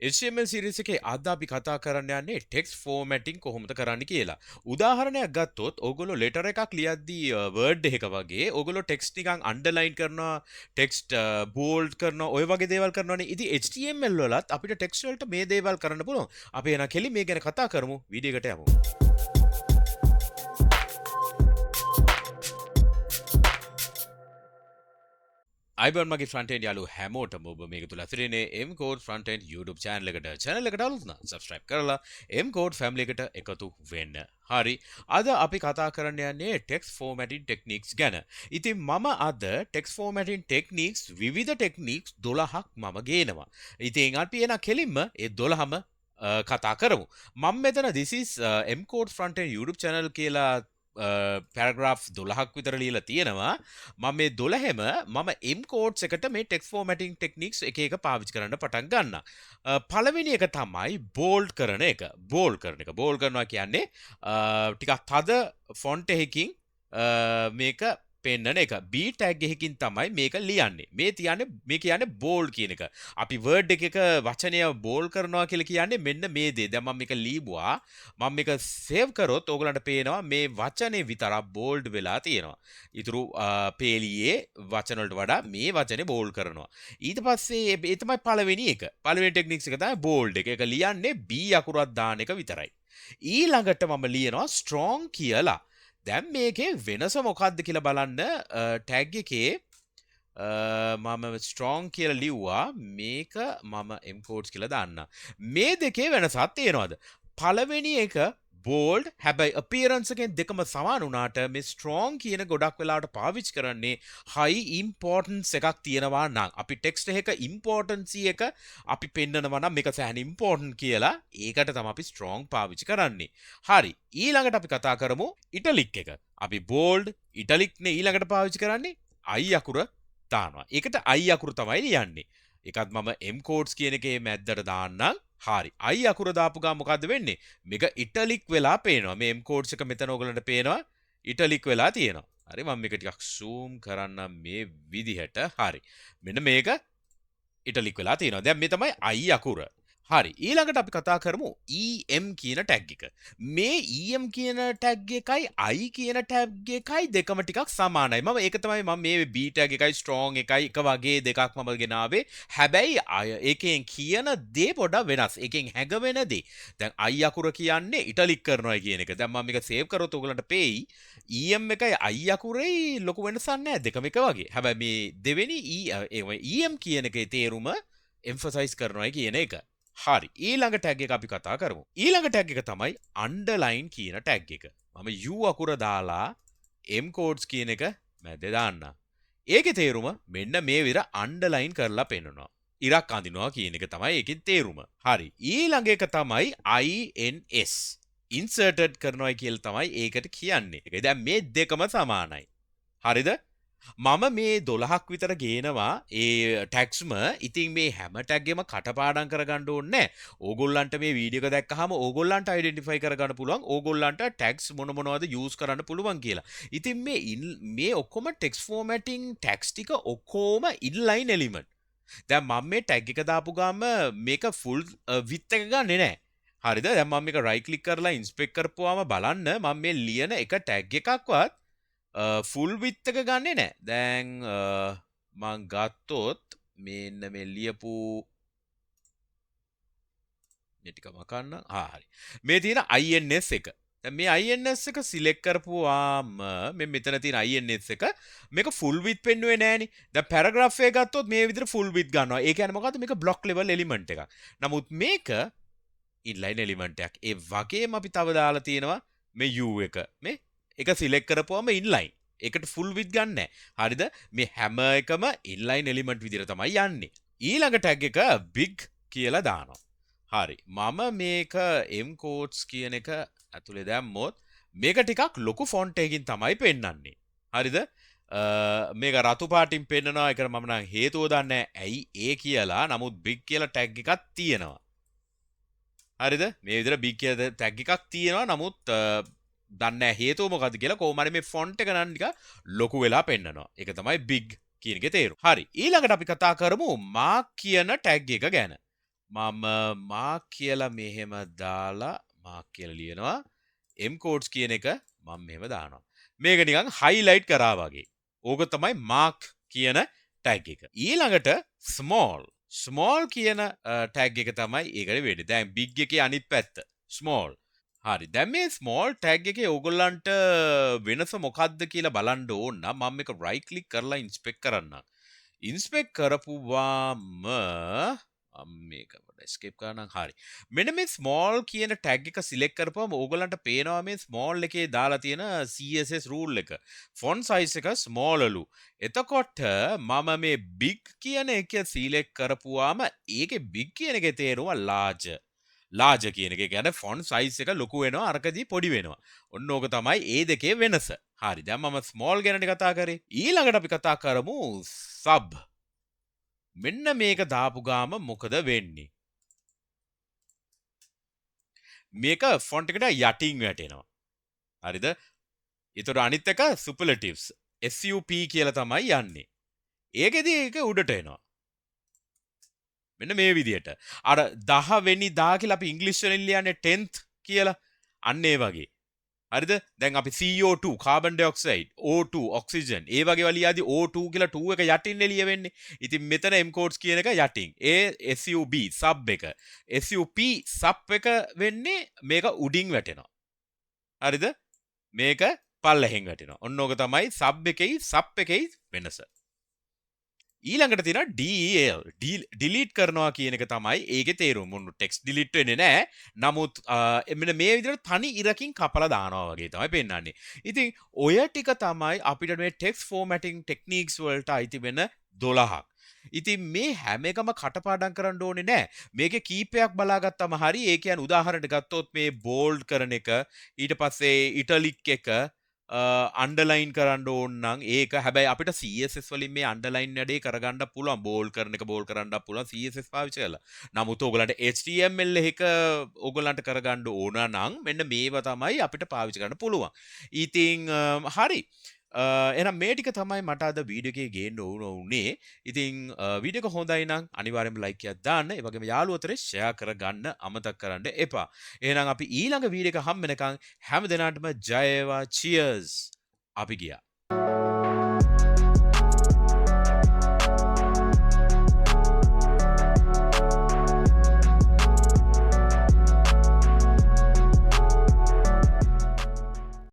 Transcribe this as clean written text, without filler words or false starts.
HTML series එකේ අද අපි කතා කරන්න යන්නේ text formatting කොහොමද කරන්න කියලා. උදාහරණයක් ගත්තොත් ඕගොල්ලෝ letter එකක් ලියද්දී word එකක වගේ ඕගොල්ලෝ text නිකන් underline කරනවා, text bold කරනවා, ඔය වගේ දේවල් කරනවානේ. ඉතින් HTML වලත් අපිට text වලට මේ දේවල් කරන්න පුළුවන්. අපි එන කෙලි මේ ගැන කතා කරමු. වීඩියෝ එකට යමු. අයිබන් මගේ ෆ්‍රන්ට් යාලු හැමෝටම ඔබ මේක තුල අතරේනේ MCodes Frontend YouTube channel එකට අලුත් නම් subscribe කරලා MCodes family එකට එකතු වෙන්න. හරි. අද අපි කතා කරන්න යන්නේ text formatting techniques ගැන. ඉතින් මම අද text formatting techniques විවිධ techniques 12ක් මම ගේනවා. ඉතින් අපි එන කෙලින්ම ඒ 12ම කතා කරමු. මම මෙතන this is MCodes Frontend YouTube channel කියලා පැරග්‍රාෆ් 12ක් විතර ලියලා තියෙනවා. මම මේ 12ෙම මම MCodes එකට මේ text formatting techniques එක එක පාවිච්චි කරන්න පටන් ගන්නවා. පළවෙනි එක තමයි bold කරන එක. bold කරනවා කියන්නේ ටිකක් තද font එකකින් මේක පෙන්නන එක. B tag එකකින් තමයි මේක ලියන්නේ. මේ කියන්නේ bold කියන එක. අපි word එකක වචනය bold කරනවා කියලා කියන්නේ මෙන්න මේ දේ. දැන් මම මේක ලියුවා. මම මේක save කරොත් ඕගලන්ට පේනවා මේ වචනේ විතරක් bold වෙලා තියෙනවා. ඊටු පේලියේ වචන වලට වඩා මේ වචනේ bold කරනවා. ඊට පස්සේ ඒ තමයි පළවෙනි එක. පළවෙනි ටෙක්නික්ස් එක තමයි bold එක. ඒක ලියන්නේ B අකුරක් දාන එක විතරයි. ඊළඟට මම ලියනවා strong කියලා. දැන් මේකේ වෙනස මොකක්ද කියලා බලන්න ටැග් එකේ මම strong කියලා ලිව්වා මේක මම MCodes කියලා දාන්න. මේ දෙකේ වෙනසක් තියෙනවද? පළවෙනි එක bold හැබැයි appearance එකෙන් දෙකම සමාන වුණාට මේ strong කියන ගොඩක් වෙලාවට පාවිච්චි කරන්නේ high importance එකක් තියෙනවා නම් අපි text එකක importance එක අපි පෙන්නනවා නම් මේක සෑහෙන important කියලා ඒකට තමයි අපි strong පාවිච්චි කරන්නේ. හරි. ඊළඟට අපි කතා කරමු italic එක. අපි bold italic නේ ඊළඟට පාවිච්චි කරන්නේ I අකුර දානවා. ඒකට I අකුර තමයි ලියන්නේ. ඒකත් මම MCodes කියන එකේ මැද්දට දාන්නම්. හරි. I අකුර දාපු ගමන් මොකද්ද වෙන්නේ? මේක italic වෙලා පේනවා. මේ MCodes එක මෙතන ඔයගලන්ට පේනවා italic වෙලා තියෙනවා. හරි. මම මේක ටිකක් zoom කරන්නම් මේ විදිහට. හරි. මෙන්න මේක italic වෙලා තියෙනවා. දැන් මේ තමයි I අකුර. හරි. ඊළඟට අපි කතා කරමු EM කියන ටැග් එක. මේ EM කියන ටැග් එකයි I කියන ටැග් එකයි දෙකම ටිකක් සමානයි. මම ඒක තමයි මම මේ B ටැග් එකයි strong එකයි එක වගේ දෙකක් මම ගෙනාවේ. හැබැයි ඒකෙන් කියන දේ පොඩ්ඩක් වෙනස්. ඒකෙන් හැඟවෙන දේ. දැන් I අකුර කියන්නේ italic කරනවා කියන එක. දැන් මම මේක save කරොත් ඔයගලන්ට පේයි EM එකයි I අකුරේ ලොකු වෙනසක් නැහැ. දෙකම එක වගේ. හැබැයි මේ දෙවෙනි EM කියන එකේ තේරුම emphasize කරනවා කියන එක. හරි. ඊළඟ ටැග් එක අපි කතා කරමු. ඊළඟ ටැග් එක තමයි underline කියන ටැග් එක. මම U අකුර දාලා MCodes කියන එක මැද දාන්න. ඒකේ තේරුම මෙන්න මේ විතර underline කරලා පෙන්නනවා. ඉරක් අඳිනවා කියන එක තමයි ඒකේ තේරුම. හරි. ඊළඟ එක තමයි INS. inserted කරනවා කියලා තමයි ඒකට කියන්නේ. ඒක දැන් මේ දෙකම සමානයි. හරිද? මම මේ 12ක් විතර ගේනවා ඒ ටැග්ස්ම. ඉතින් මේ හැම ටැග් එකම කටපාඩම් කරගන්න ඕනේ නැහැ. ඕගොල්ලන්ට මේ වීඩියෝ එක දැක්කහම ඕගොල්ලන්ට අයිඩෙන්ටිෆයි කරගන්න පුළුවන් ඕගොල්ලන්ට ටැග්ස් මොනවද යූස් කරන්න පුළුවන් කියලා. ඉතින් මේ ඔක්කොම ටෙක්ස්ට් ෆෝමැටිං ටැග්ස් ටික ඔක්කොම ඉන්ලයින් එලිමන්ට්. දැන් මම මේ ටැග් එක දාපු ගාම මේක ෆුල් විත් එක ගන්නෙ නැහැ. හරිද? දැන් මම මේක රයිට් ක්ලික් කරලා ඉන්ස්පෙක්ට් කරපුවාම බලන්න මම මේ ලියන එක ටැග් එකක්වත් ෆුල් විත් එක ගන්නෙ නෑ. දැන් මං ගත්තොත් මෙන්න මේ ලියපු මේ ටික මකන්න. හරි. මේ තියෙන INS එක. දැන් මේ INS එක සිලෙක්ට් කරපුවාම මෙතන තියෙන INS එක මේක ෆුල් විත් පෙන්නුවේ නෑනේ. දැන් පැරග්‍රාෆ් එක ගත්තොත් මේ විදිහට ෆුල් විත් ගන්නවා. ඒ කියන්නේ මොකද්ද? මේක බ්ලොක් ලෙවල් එලිමන්ට් එකක්. නමුත් මේක ඉන්ලයින් එලිමන්ට් එකක්. ඒ වගේම අපි තව දාලා තියෙනවා මේ U එක. මේ එක සිලෙක්ට් කරපුවම ඉන්ලයින්. ඒකට ෆුල් විත් ගන්න නැහැ. හරිද? මේ හැම එකම ඉන්ලයින් එලිමන්ට් විදිහට තමයි යන්නේ. ඊළඟ ටැග් එක big කියලා දානවා. හරි. මම මේක MCodes කියන එක ඇතුලේ දැම්මොත් මේක ටිකක් ලොකු ෆොන්ට් එකකින් තමයි පෙන්වන්නේ. හරිද? මේක රතු පාටින් පෙන්නනවා. ඒකට මම නම් හේතුව දන්නේ ඇයි ඒ කියලා. නමුත් big කියලා ටැග් එකක් තියෙනවා. හරිද? මේ විදිහට big කියලා ටැග් එකක් තියෙනවා. නමුත් දන්නේ හේතුව මොකද්ද කියලා. කොහොම හරි මේ ෆොන්ට් එක නම් ටික ලොකු වෙලා පෙන්නනවා. ඒක තමයි big කියන එකේ තේරුම. හරි. ඊළඟට අපි කතා කරමු mark කියන ටැග් එක ගැන. මම මාක් කියලා මෙහෙම දාලා මාක් කියලා ලියනවා MCodes කියන එක මම මෙහෙම දානවා. මේක නිකන් highlight කරා වගේ. ඕක තමයි mark කියන tag එක. ඊළඟට small කියන tag එක තමයි ඒකට වෙන්නේ. දැන් big එකේ අනිත් පැත්ත small. හරි. දැන් මේ small tag එකේ ඕගොල්ලන්ට වෙනස මොකක්ද කියලා බලන්න ඕන නම් මම මේක right click කරලා inspect කරන්නම්. inspect කරපුවාම මේක escape කරනම් හරි. මෙන්න මේ small කියන tag එක select කරපුවම ඕගොල්ලන්ට පේනවා මේ small එකේ දාලා තියෙන CSS rule එක. font size එක small ලු. එතකොට මම මේ big කියන එක select කරපුවාම ඒකේ big කියන එකේ තේරුම large කියන එක කියන්නේ font size එක ලොකු වෙනවා අරකදී පොඩි වෙනවා. ඔන්න ඕක තමයි ඒ දෙකේ වෙනස. හරි. දැන් මම small ගැනනේ කතා කරේ. ඊළඟට අපි කතා කරමු sub. මෙන්න මේක දාපු ගාම මොකද වෙන්නේ? මේක ෆොන්ට් එකට යටින් වැටෙනවා. හරිද? ඊතර අනිත් එක superlatives. SUP කියලා තමයි යන්නේ. ඒකෙදි ඒක උඩට එනවා. මෙන්න මේ විදියට. අර 10 වෙනි 10 කියලා අපි ඉංග්‍රීසි වලින් ලියන්නේ 10th කියලා. අන්න ඒ වගේ. හරිද? දැන් අපි CO2 carbon dioxide O2 oxygen ඒ වගේ වලියාදී O2 කියලා 2 එක යටින් එළිය වෙන්නේ. ඉතින් මෙතන MCodes කියන එක යටින්. ඒ SUB sub එක. SUP sub එක වෙන්නේ මේක උඩින් වැටෙනවා. හරිද? මේක පල්ලෙහෙන් වැටෙනවා. ඔන්න ඕක තමයි sub එකයි sub එකයි වෙනස. ඊළඟට තියෙනවා DEL delete කරනවා කියන එක තමයි ඒකේ තේරුම. මොන ටෙක්ස්ට් delete වෙන්නේ නැහැ. නමුත් මෙන්න මේ විදිහට තනි ඉරකින් කපලා දානවා වගේ තමයි පෙන්වන්නේ. ඉතින් ඔය ටික තමයි අපිට මේ text formatting techniques වලට අයිති වෙන 12ක්. ඉතින් මේ හැම එකම කටපාඩම් කරන්න ඕනේ නැහැ. මේකේ කීපයක් බලාගත්තම හරි. ඒ කියන්නේ උදාහරණයක් ගත්තොත් මේ bold කරන එක, ඊට පස්සේ italic එක අන්ඩර්ලයින් කරන්න ඕන්නම් ඒක හැබැයි අපිට CSS වලින් මේ අන්ඩර්ලයින් වැඩේ කරගන්න පුළුවන් බෝල් කරන එක බෝල් කරන්න පුළුවන් CSS පාවිච්චි කරලා. නමුත් ඕගලන්ට HTML එක ඕගලන්ට කරගන්න ඕන නම් මෙන්න මේවා තමයි අපිට පාවිච්චි කරන්න පුළුවන්. ඉතින් හරි. එහෙනම් මේ ටික තමයි මට අද වීඩියෝ එකේ ගේන්න උනේ. ඉතින් වීඩියෝ එක හොඳයි නම් අනිවාර්යෙන්ම ලයික් එකක් දාන්න. ඒ වගේම යාළුවෝ අතරේ ෂෙයා කරගන්න අමතක කරන්න එපා. එහෙනම් අපි ඊළඟ වීඩියෝ එක හම්බ වෙනකන් හැම දිනකටම ජය වේවා. චියර්ස්. අපි ගියා.